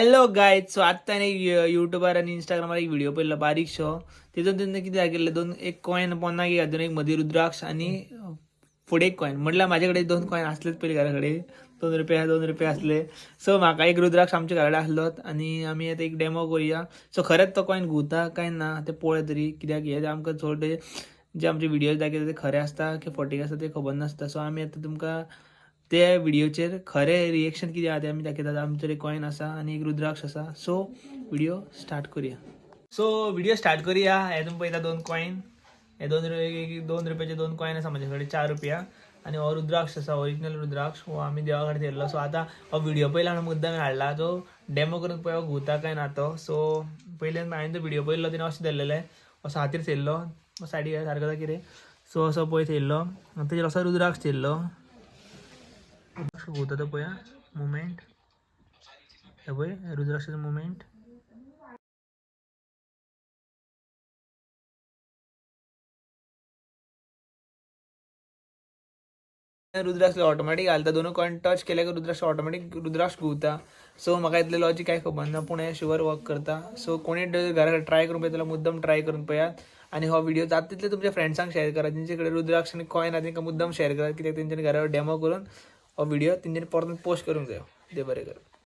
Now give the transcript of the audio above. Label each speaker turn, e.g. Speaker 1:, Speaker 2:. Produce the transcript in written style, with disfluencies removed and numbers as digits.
Speaker 1: Hello guys. So आत्ता YouTuber आणि इंस्टाग्रामवर एक व्हिडिओ पडला बारीकशो. तिथून त्यांनी किती केलं, एक कॉईन पोन्ना घे, अजून एक मध्ये रुद्राक्ष आणि पुढे एक कॉईन. म्हटलं माझ्याकडे 2 कॉईन असलेच पहिले घराकडे, 2 रुपये असले. सो म्हाका एक रुद्राक्ष आमच्या घराकडे असलोत आणि आम्ही आता एक डेमो करूया. सो खरंच तो कॉईन घुता काय ना ते पळय तरी कित्याक हे आमकां थोडे जे आमचे व्हिडिओज दाखयता ते खरे असता की फोटीक असता ते खबर नासता. सो आम्ही आता तुमकां ते व्हिडिओचेर खरे रिएक्शन कितें आहा ते आमी दाखयतात. आमचेर एक कॉईन आसा आणि एक रुद्राक्ष आसा. सो व्हिडिओ स्टार्ट करूया. हे तुम्ही पळयता 2 कॉईन. हे 2 रुपयाचे 2 कॉईन आसा माझ्या कडेन, 4 रुपया. आणि हो रुद्राक्ष आसा, ओरिजिनल रुद्राक्ष. हो आमी देवा कडेन थेयल्लो. सो आतां हो व्हिडिओ पयला हांवें मुद्दाम हाडला तो डेमो करून पळय हो घुता काय ना तो. सो पयले हांवें तो व्हिडिओ पळयल्लो, तेणें अशें धरलेलें, असो हातीर थेयल्लो, सायडीक सारको जाता कितें. सो असो पळय थेयल्लो आनी तेजेर असो रुद्राक्ष थेयल्लो. होता तो पळया मुवमेंट, हे पळय रुद्राक्षाचो मुवमेंट. रुद्राक्ष ऑटोमॅटिक घालता, दोन कॉईन टच केले की रुद्राक्ष ऑटोमॅटिक रुद्राक्ष घुवता. सो म्हाका इतले लॉजिक काय खबर ना, पूण हे शुअर वर्क करता. सो कोणी घराकडे ट्राय करून पळयता मुद्दाम ट्राय करून पळयात. आणि हो व्हिडिओ जाता तितले तुमच्या फ्रेंड्सांक शेअर करा, तेंचे कडेन रुद्राक्ष आणि कॉईन आहा तेंकां मुद्दाम शेअर करा, कित्याक तेंच्यांनी घरावर डेमो करून हो व्हिडिओ तेंच्यांनी परत पोस्ट करूंक जाय. देव बरें कर.